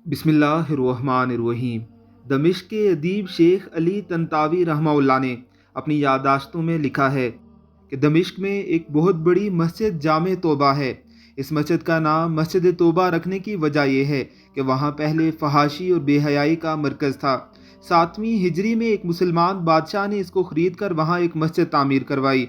بسم اللہ الرحمن الرحیم۔ دمشق کے ادیب شیخ علی طنطاوی رحمہ اللہ نے اپنی یادداشتوں میں لکھا ہے کہ دمشق میں ایک بہت بڑی مسجد جامع توبہ ہے۔ اس مسجد کا نام مسجد توبہ رکھنے کی وجہ یہ ہے کہ وہاں پہلے فحاشی اور بے حیائی کا مرکز تھا۔ 7ویں ہجری میں ایک مسلمان بادشاہ نے اس کو خرید کر وہاں ایک مسجد تعمیر کروائی۔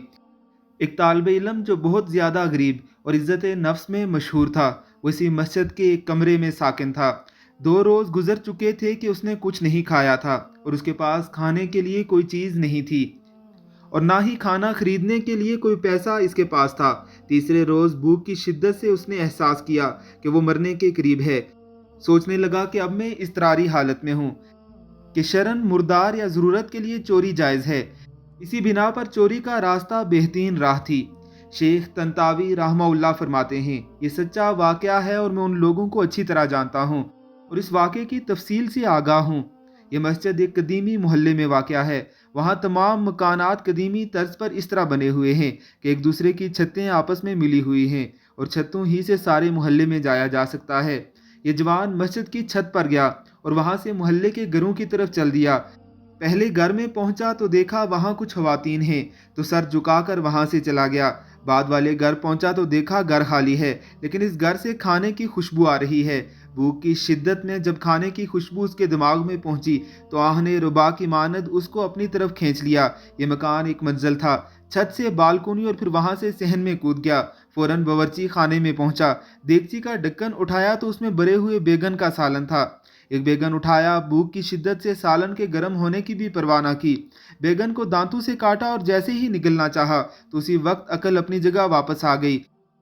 ایک طالب علم جو بہت زیادہ غریب اور عزت نفس میں مشہور تھا، وہ اسی مسجد کے ایک کمرے میں ساکن تھا۔ 2 روز گزر چکے تھے کہ اس نے کچھ نہیں کھایا تھا اور اس کے پاس کھانے کے لیے کوئی چیز نہیں تھی اور نہ ہی کھانا خریدنے کے لیے کوئی پیسہ اس کے پاس تھا۔ تیسرے روز بھوک کی شدت سے اس نے احساس کیا کہ وہ مرنے کے قریب ہے۔ سوچنے لگا کہ اب میں اضطراری حالت میں ہوں کہ شرعاً مردار یا ضرورت کے لیے چوری جائز ہے، اسی بنا پر چوری کا راستہ بہترین راہ تھی۔ شیخ طنطاوی رحمہ اللہ فرماتے ہیں، یہ سچا واقعہ ہے اور میں ان لوگوں کو اچھی طرح جانتا ہوں اور اس واقعے کی تفصیل سے آگاہ ہوں۔ یہ مسجد ایک قدیمی محلے میں واقع ہے۔ وہاں تمام مکانات قدیمی طرز پر اس طرح بنے ہوئے ہیں کہ ایک دوسرے کی چھتیں آپس میں ملی ہوئی ہیں اور چھتوں ہی سے سارے محلے میں جایا جا سکتا ہے۔ یہ جوان مسجد کی چھت پر گیا اور وہاں سے محلے کے گھروں کی طرف چل دیا۔ پہلے گھر میں پہنچا تو دیکھا وہاں کچھ خواتین ہیں، تو سر جھکا کر وہاں سے چلا گیا۔ بعد والے گھر پہنچا تو دیکھا گھر خالی ہے، لیکن اس گھر سے کھانے کی خوشبو آ رہی ہے۔ بھوک کی شدت میں جب کھانے کی خوشبو اس کے دماغ میں پہنچی تو آہ نے ربا کی مانند اس کو اپنی طرف کھینچ لیا۔ یہ مکان ایک منزل تھا، چھت سے بالکونی اور پھر وہاں سے صحن میں کود گیا۔ فوراً باورچی خانے میں پہنچا، دیگچی کا ڈھکن اٹھایا تو اس میں بھرے ہوئے بیگن کا سالن تھا۔ ایک بیگن اٹھایا، بھوک کی شدت سے سالن کے گرم ہونے کی بھی پرواہ نہ کی۔ بیگن کو دانتوں سے کاٹا اور جیسے ہی نگلنا چاہا تو اسی وقت عقل اپنی جگہ واپس آ گئی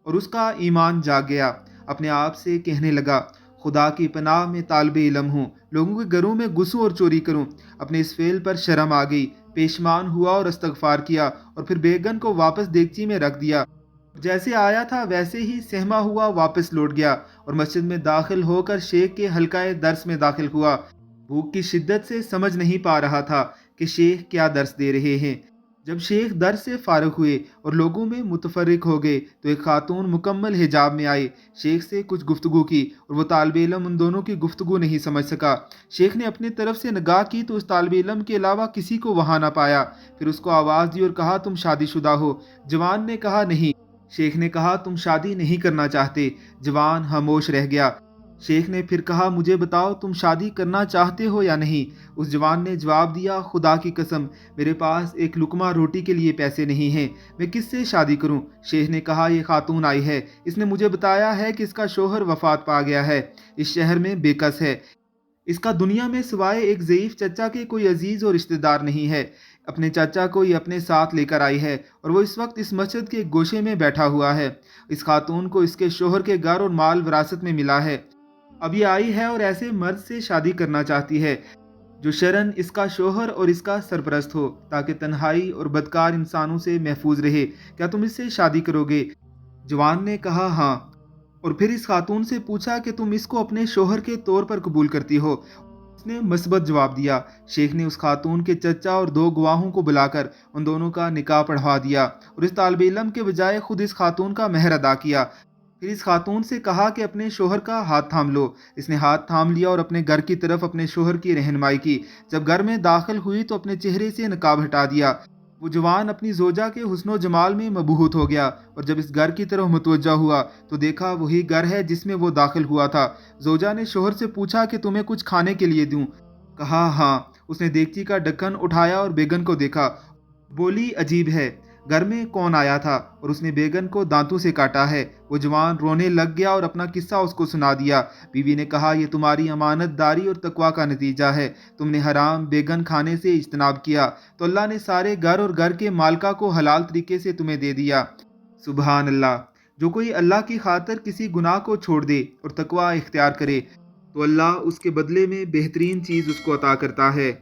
اور اس کا ایمان جاگ گیا۔ اپنے آپ سے کہنے لگا، خدا کی پناہ میں طالب علم ہوں، لوگوں کے گھروں میں گھسوں اور چوری کروں۔ اپنے اس فعل پر شرم آ گئی، پیشمان ہوا اور استغفار کیا اور پھر بیگن کو واپس دیگچی میں رکھ دیا۔ جیسے آیا تھا ویسے ہی سہما ہوا واپس لوٹ گیا اور مسجد میں داخل ہو کر شیخ کے حلقہ درس میں داخل ہوا۔ بھوک کی شدت سے سمجھ نہیں پا رہا تھا کہ شیخ کیا درس دے رہے ہیں۔ جب شیخ درس سے فارغ ہوئے اور لوگوں میں متفرق ہو گئے تو ایک خاتون مکمل حجاب میں آئی، شیخ سے کچھ گفتگو کی اور وہ طالب علم ان دونوں کی گفتگو نہیں سمجھ سکا۔ شیخ نے اپنی طرف سے نگاہ کی تو اس طالب علم کے علاوہ کسی کو وہاں نہ پایا۔ پھر اس کو آواز دی اور کہا، تم شادی شدہ ہو؟ جوان نے کہا، نہیں۔ شیخ نے کہا، تم شادی نہیں کرنا چاہتے؟ جوان خاموش رہ گیا۔ شیخ نے پھر کہا، مجھے بتاؤ تم شادی کرنا چاہتے ہو یا نہیں؟ اس جوان نے جواب دیا، خدا کی قسم میرے پاس ایک لقمہ روٹی کے لیے پیسے نہیں ہیں، میں کس سے شادی کروں؟ شیخ نے کہا، یہ خاتون آئی ہے، اس نے مجھے بتایا ہے کہ اس کا شوہر وفات پا گیا ہے، اس شہر میں بے کس ہے، اس کا دنیا میں سوائے ایک ضعیف چچا کے کوئی عزیز اور رشتہ دار نہیں ہے۔ اپنے چچا کو یہ اپنے ساتھ لے کر آئی ہے اور وہ اس وقت اس مسجد کے گوشے میں بیٹھا ہوا ہے۔ اس خاتون کو اس کے شوہر کے گھر اور مال وراثت میں ملا ہے، اب یہ آئی ہے اور ایسے مرد سے شادی کرنا چاہتی ہے جو شرعاً اس کا شوہر اور اس کا سرپرست ہو، تاکہ تنہائی اور بدکار انسانوں سے محفوظ رہے۔ کیا تم اس سے شادی کرو گے؟ جوان نے کہا، ہاں۔ اور پھر اس خاتون سے پوچھا کہ تم اس کو اپنے شوہر کے طور پر قبول کرتی ہو؟ اس نے مثبت جواب دیا۔ شیخ نے اس خاتون کے چچا اور 2 گواہوں کو بلا کر ان دونوں کا نکاح پڑھوا دیا اور اس طالب علم کے بجائے خود اس خاتون کا مہر ادا کیا۔ پھر اس خاتون سے کہا کہ اپنے شوہر کا ہاتھ تھام لو۔ اس نے ہاتھ تھام لیا اور اپنے گھر کی طرف اپنے شوہر کی رہنمائی کی۔ جب گھر میں داخل ہوئی تو اپنے چہرے سے نقاب ہٹا دیا۔ وہ جوان اپنی زوجہ کے حسن و جمال میں مبہوت ہو گیا اور جب اس گھر کی طرف متوجہ ہوا تو دیکھا وہی گھر ہے جس میں وہ داخل ہوا تھا۔ زوجہ نے شوہر سے پوچھا کہ تمہیں کچھ کھانے کے لیے دوں؟ کہا، ہاں۔ اس نے دیگچی کا ڈھکن اٹھایا اور بیگن کو دیکھا۔ بولی، عجیب ہے، گھر میں کون آیا تھا اور اس نے بیگن کو دانتوں سے کاٹا ہے؟ وہ جوان رونے لگ گیا اور اپنا قصہ اس کو سنا دیا۔ بیوی نے کہا، یہ تمہاری امانت داری اور تقویٰ کا نتیجہ ہے، تم نے حرام بیگن کھانے سے اجتناب کیا تو اللہ نے سارے گھر اور گھر کے مالکہ کو حلال طریقے سے تمہیں دے دیا۔ سبحان اللہ۔ جو کوئی اللہ کی خاطر کسی گناہ کو چھوڑ دے اور تقویٰ اختیار کرے تو اللہ اس کے بدلے میں بہترین چیز اس کو عطا کرتا ہے۔